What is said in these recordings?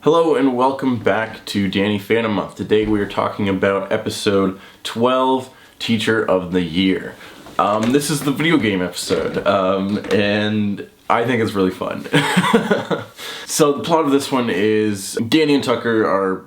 Hello and welcome back to Danny Phantom Month. Today we are talking about episode 12, Teacher of the Year. This is the video game episode, and I think it's really fun. So the plot of this one is Danny and Tucker are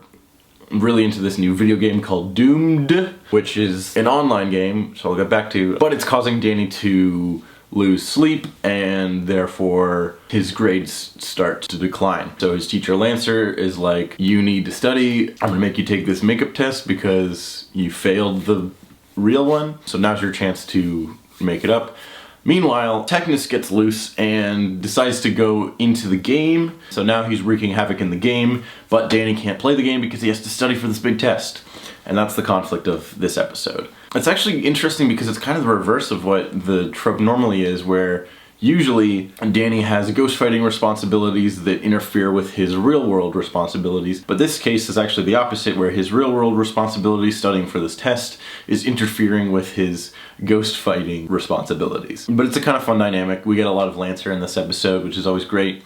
really into this new video game called Doomed, which is an online game, so I'll get back to, but it's causing Danny to lose sleep, and therefore his grades start to decline. So his teacher Lancer is like, you need to study, I'm gonna make you take this makeup test because you failed the real one, so now's your chance to make it up. Meanwhile, Technus gets loose and decides to go into the game, so now he's wreaking havoc in the game, but Danny can't play the game because he has to study for this big test. And that's the conflict of this episode. It's actually interesting because it's kind of the reverse of what the trope normally is, where usually Danny has ghost fighting responsibilities that interfere with his real world responsibilities, but this case is actually the opposite, where his real world responsibility studying for this test is interfering with his ghost fighting responsibilities. But it's a kind of fun dynamic. We get a lot of Lancer in this episode, which is always great.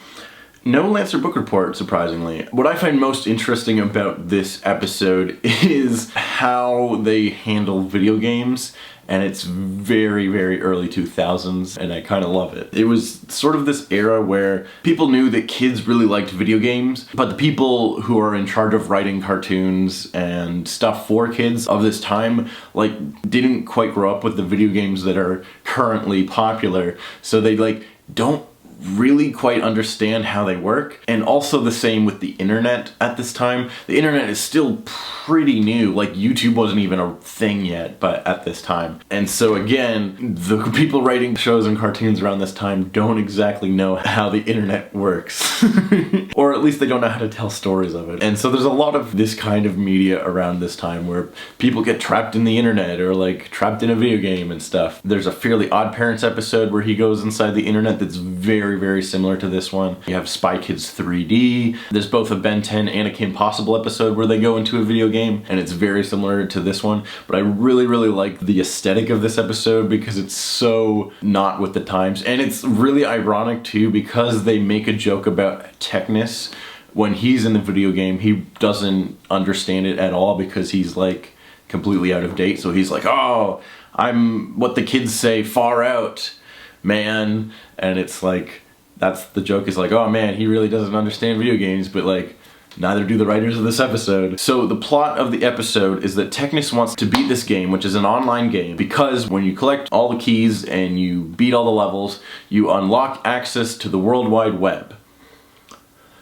No Lancer book report, surprisingly. What I find most interesting about this episode is how they handle video games, and it's very, very early 2000s, and I kind of love it. It was sort of this era where people knew that kids really liked video games, but the people who are in charge of writing cartoons and stuff for kids of this time, like, didn't quite grow up with the video games that are currently popular, so they, like, don't really quite understand how they work. And also the same with the internet at this time. The internet is still pretty new, like YouTube wasn't even a thing yet, but at this time. And so again, the people writing shows and cartoons around this time don't exactly know how the internet works. Or at least they don't know how to tell stories of it. And so there's a lot of this kind of media around this time where people get trapped in the internet or like trapped in a video game and stuff. There's a Fairly Odd Parents episode where he goes inside the internet that's very, very similar to this one. You have Spy Kids 3D. There's both a Ben 10 and a Kim Possible episode where they go into a video game, and it's very similar to this one. But I really, really like the aesthetic of this episode because it's so not with the times. And it's really ironic too because they make a joke about Technus. When he's in the video game, he doesn't understand it at all because he's like completely out of date. So he's like, oh, I'm what the kids say, far out, man. And it's like, that's the joke, is like, oh man, he really doesn't understand video games, but like, neither do the writers of this episode. So the plot of the episode is that Technus wants to beat this game, which is an online game, because when you collect all the keys and you beat all the levels, you unlock access to the World Wide Web.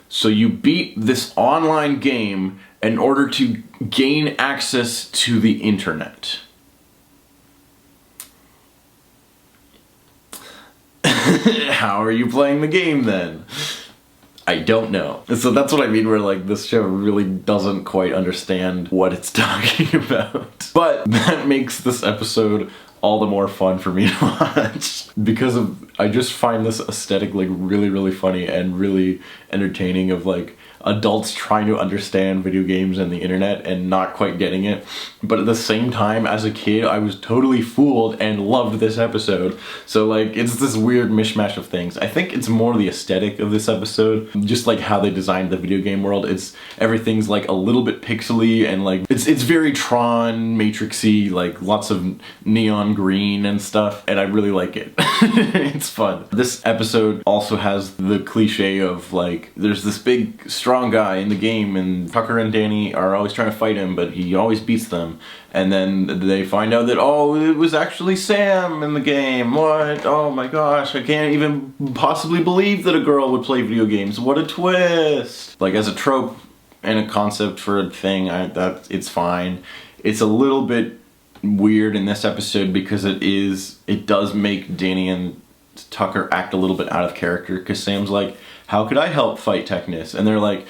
So you beat this online game in order to gain access to the internet. How are you playing the game then? I don't know. So that's what I mean, where like this show really doesn't quite understand what it's talking about. But that makes this episode all the more fun for me to watch because I just find this aesthetic like really, really funny and really entertaining, of like adults trying to understand video games and the internet and not quite getting it. But at the same time, as a kid, I was totally fooled and loved this episode. So like, it's this weird mishmash of things. I think it's more the aesthetic of this episode, just like how they designed the video game world. Everything's like a little bit pixely and like, it's very Tron, Matrixy, like lots of neon green and stuff, and I really like it. It's fun. This episode also has the cliche of like, there's this big strong guy in the game and Tucker and Danny are always trying to fight him, but he always beats them. And then they find out that, oh, it was actually Sam in the game. What? Oh my gosh, I can't even possibly believe that a girl would play video games. What a twist. Like, as a trope and a concept for a thing, it's fine. It's a little bit weird in this episode because it does make Danny and Tucker act a little bit out of character, because Sam's like, how could I help fight Technus? And they're like,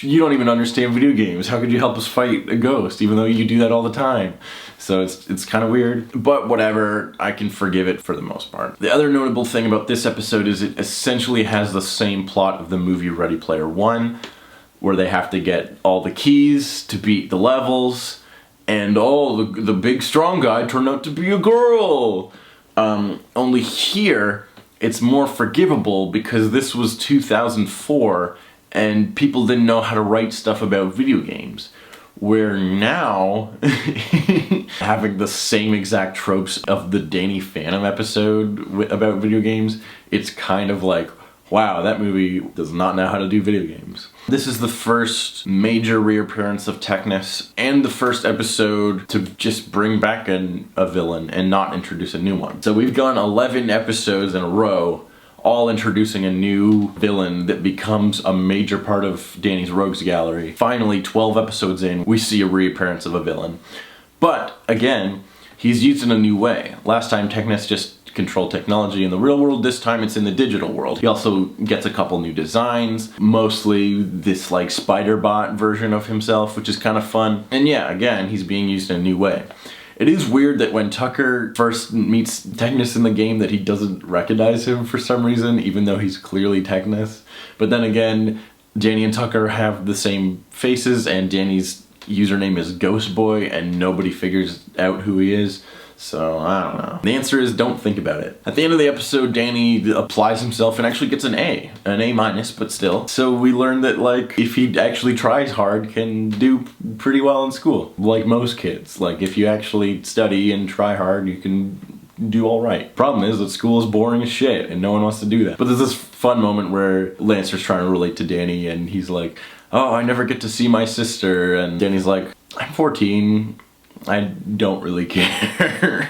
you don't even understand video games. How could you help us fight a ghost, even though you do that all the time? So it's kind of weird, but whatever, I can forgive it for the most part. The other notable thing about this episode is it essentially has the same plot of the movie Ready Player One, where they have to get all the keys to beat the levels, and oh, the big strong guy turned out to be a girl. Only here, it's more forgivable because this was 2004 and people didn't know how to write stuff about video games. Where now, having the same exact tropes of the Danny Phantom episode about video games, it's kind of like, wow, that movie does not know how to do video games. This is the first major reappearance of Technus, and the first episode to just bring back a villain and not introduce a new one. So we've gone 11 episodes in a row, all introducing a new villain that becomes a major part of Danny's rogues gallery. Finally, 12 episodes in, we see a reappearance of a villain. But, again, he's used in a new way. Last time, Technus just controlled technology in the real world. This time, it's in the digital world. He also gets a couple new designs, mostly this, like, spider bot version of himself, which is kind of fun. And yeah, again, he's being used in a new way. It is weird that when Tucker first meets Technus in the game that he doesn't recognize him for some reason, even though he's clearly Technus. But then again, Danny and Tucker have the same faces, and Danny's username is Ghost Boy, and nobody figures out who he is. So, I don't know. The answer is don't think about it. At the end of the episode, Danny applies himself and actually gets an A minus, but still. So we learned that, like, if he actually tries hard, can do pretty well in school. Like most kids. Like, if you actually study and try hard, you can do all right. Problem is that school is boring as shit, and no one wants to do that. But there's this fun moment where Lancer's trying to relate to Danny, and he's like, oh, I never get to see my sister, and Danny's like, I'm 14. I don't really care.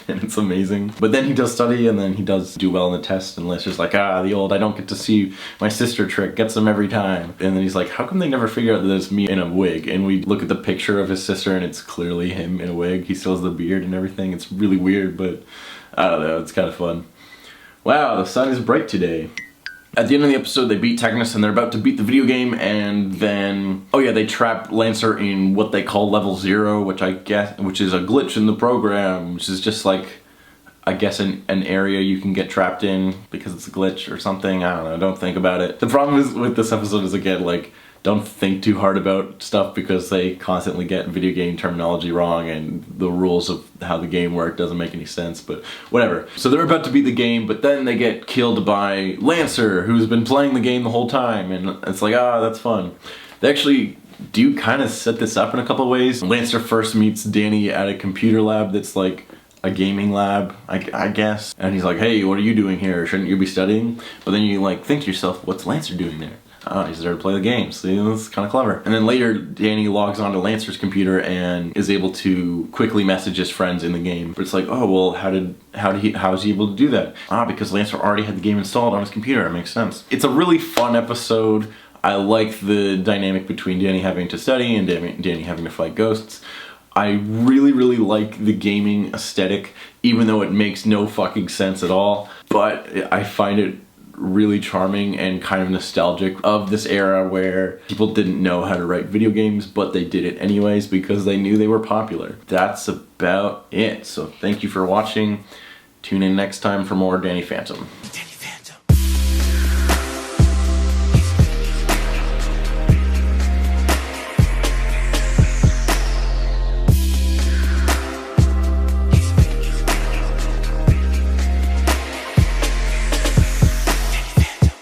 And it's amazing. But then he does study, and then he does do well in the test, and Lancer's like, the old I don't get to see my sister trick gets him every time. And then he's like, how come they never figure out that it's me in a wig? And we look at the picture of his sister, and it's clearly him in a wig. He still has the beard and everything. It's really weird, but I don't know, it's kind of fun. Wow, the sun is bright today. At the end of the episode, they beat Technus, and they're about to beat the video game, and then, oh yeah, they trap Lancer in what they call level 0, which is a glitch in the program, which is just like, I guess an area you can get trapped in because it's a glitch or something. I don't know, don't think about it. The problem is with this episode is, again, like, don't think too hard about stuff because they constantly get video game terminology wrong, and the rules of how the game works doesn't make any sense, but whatever. So they're about to beat the game, but then they get killed by Lancer, who's been playing the game the whole time, and it's like, that's fun. They actually do kind of set this up in a couple ways. Lancer first meets Danny at a computer lab that's like a gaming lab, I guess. And he's like, hey, what are you doing here? Shouldn't you be studying? But then you like think to yourself, what's Lancer doing there? He's there to play the game. See, that's kind of clever. And then later, Danny logs onto Lancer's computer and is able to quickly message his friends in the game. But it's like, oh, well, how was he able to do that? Because Lancer already had the game installed on his computer. It makes sense. It's a really fun episode. I like the dynamic between Danny having to study and Danny having to fight ghosts. I really, really like the gaming aesthetic, even though it makes no fucking sense at all. But I find it really charming and kind of nostalgic of this era where people didn't know how to write video games, but they did it anyways because they knew they were popular. That's about it. So thank you for watching. Tune in next time for more Danny Phantom.